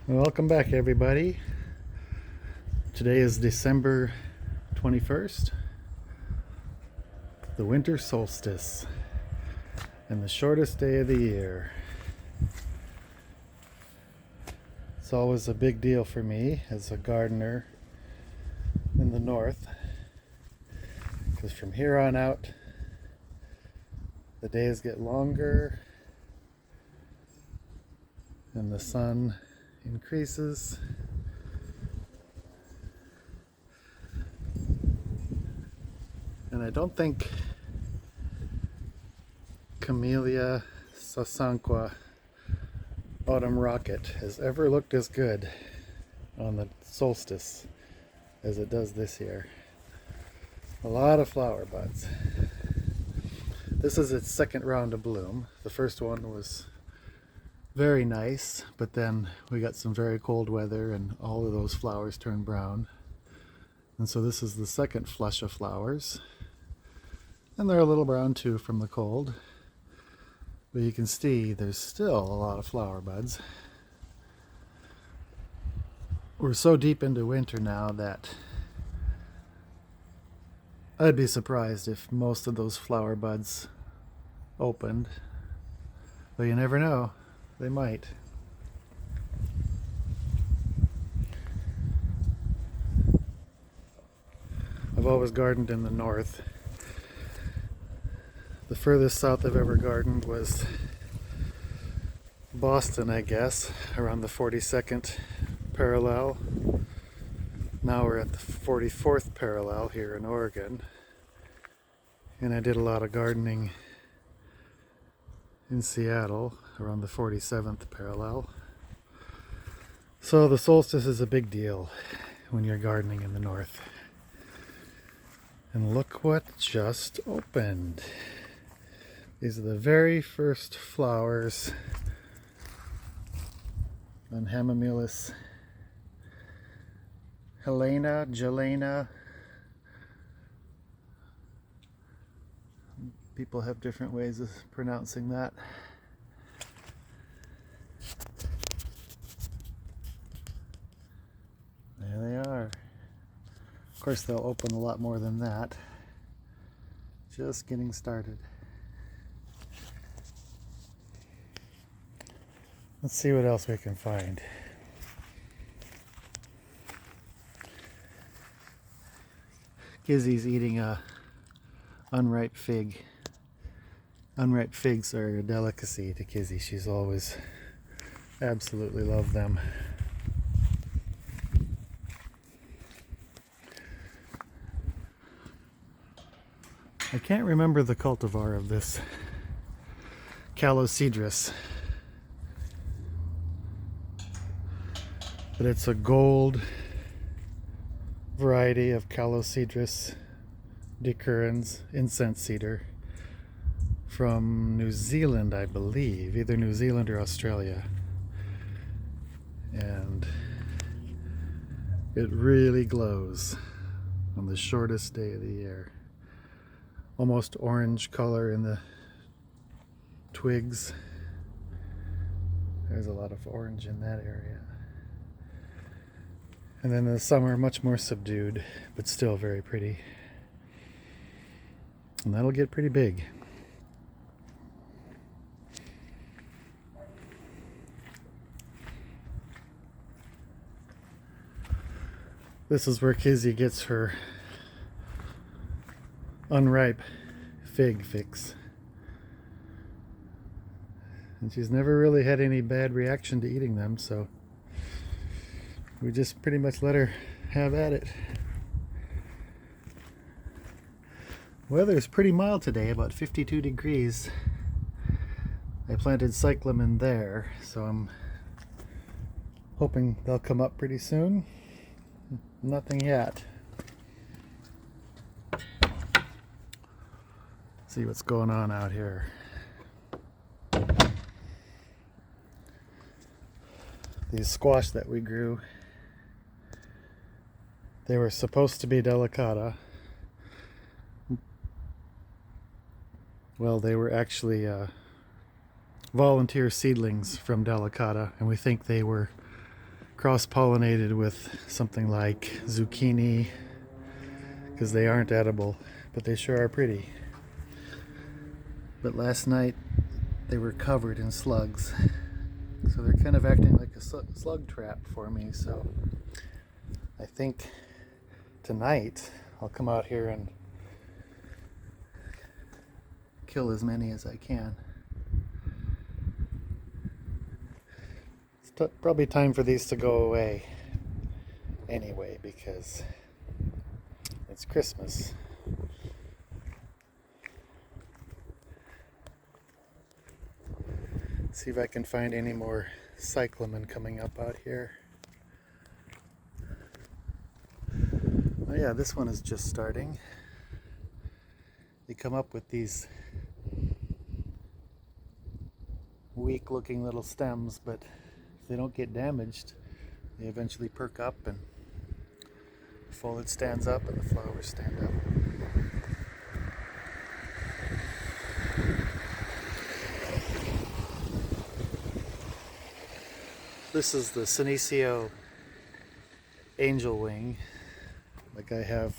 Welcome back, everybody. Today is December 21st, the winter solstice, and the shortest day of the year. It's always a big deal for me as a gardener in the north, because from here on out, the days get longer and the sun increases. And I don't think Camellia sasanqua autumn rocket has ever looked as good on the solstice as it does this year. A lot of flower buds. This is its second round of bloom. The first one was very nice, but then we got some very cold weather and all of those flowers turned brown. And so this is the second flush of flowers. And they're a little brown too from the cold. But you can see there's still a lot of flower buds. We're so deep into winter now that I'd be surprised if most of those flower buds opened. But you never know. They might. I've always gardened in the north. The furthest south I've ever gardened was Boston, I guess, around the 42nd parallel. Now we're at the 44th parallel here in Oregon. And I did a lot of gardening in Seattle around the 47th parallel. So the solstice is a big deal when you're gardening in the north. And look what just opened. These are the very first flowers on Hamamelis Jelena. People have different ways of pronouncing that. There they are. Of course, they'll open a lot more than that. Just getting started. Let's see what else we can find. Kizzy's eating a unripe fig. Unripe figs are a delicacy to Kizzy. She's always absolutely loved them. I can't remember the cultivar of this Calocedrus, but it's a gold variety of Calocedrus decurrens incense cedar from New Zealand, I believe, either New Zealand or Australia. And it really glows on the shortest day of the year. Almost orange color in the twigs. There's a lot of orange in that area. And then in the summer, much more subdued, but still very pretty. And that'll get pretty big. This is where Kizzy gets her unripe fig fix. And she's never really had any bad reaction to eating them, so we just pretty much let her have at it. Weather is pretty mild today, about 52 degrees. I planted cyclamen there, so I'm hoping they'll come up pretty soon. Nothing yet. See what's going on out here. These squash that we grew, they were supposed to be delicata. Well, they were actually volunteer seedlings from delicata, and we think they were cross-pollinated with something like zucchini, because they aren't edible, but they sure are pretty. But last night they were covered in slugs, so they're kind of acting like a slug trap for me. So I think tonight I'll come out here and kill as many as I can. It's probably time for these to go away anyway, because it's Christmas. See if I can find any more cyclamen coming up out here. Oh yeah, this one is just starting. They come up with these weak looking little stems, but if they don't get damaged, they eventually perk up and the foliage stands up and the flowers stand up. This is the Senecio angel wing, like I have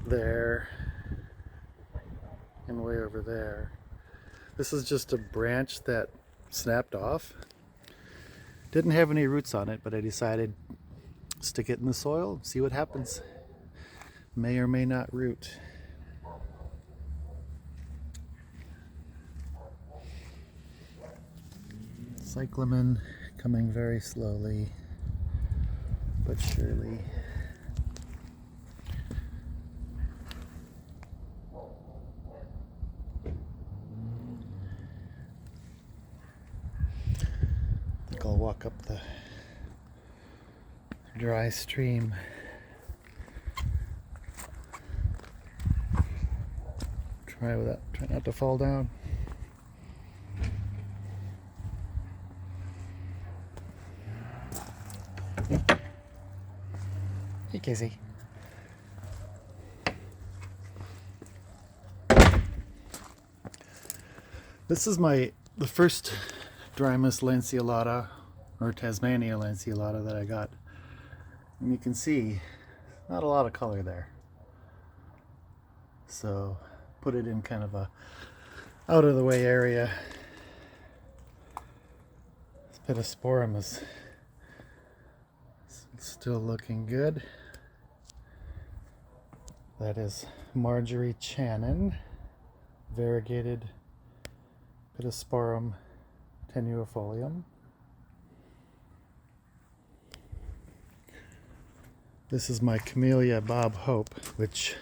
there and way over there. This is just a branch that snapped off. Didn't have any roots on it, but I decided stick it in the soil, see what happens. May or may not root. Cyclamen coming very slowly but surely. I think I'll walk up the dry stream. Try not to fall down. Hey, Casey. This is the first Drymus lanceolata, or Tasmania lanceolata, that I got. And you can see not a lot of color there. So put it in kind of a out of the way area. This pittosporum is still looking good. That is Marjorie Channon, variegated pittosporum tenuifolium. This is my Camellia Bob Hope, which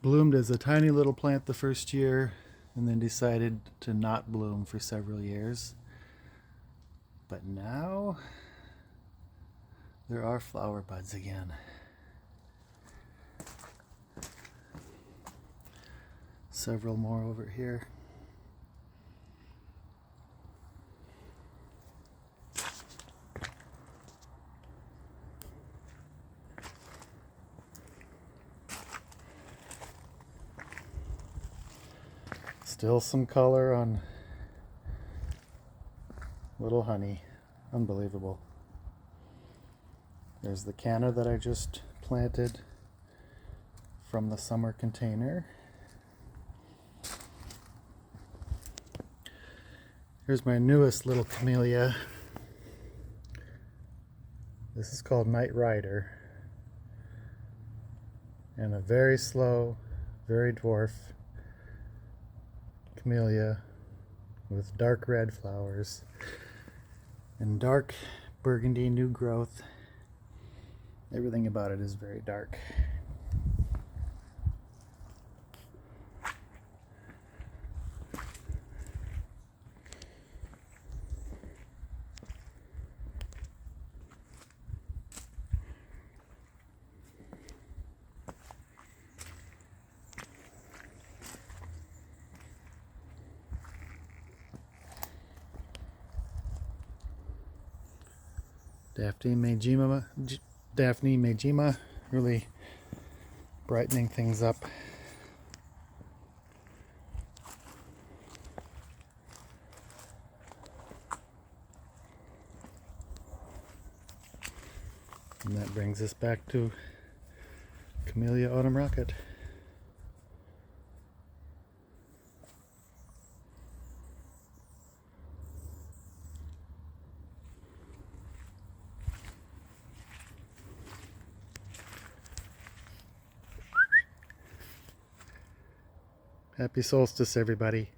bloomed as a tiny little plant the first year and then decided to not bloom for several years. But now there are flower buds again. Several more over here. Still some color on Little Honey. Unbelievable. There's the canna that I just planted from the summer container. Here's my newest little camellia. This is called Night Rider. And a very slow, very dwarf camellia with dark red flowers and dark burgundy new growth. Everything about it is very dark. Daphne Majima, really brightening things up. And that brings us back to Camellia Autumn Rocket. Happy solstice, everybody.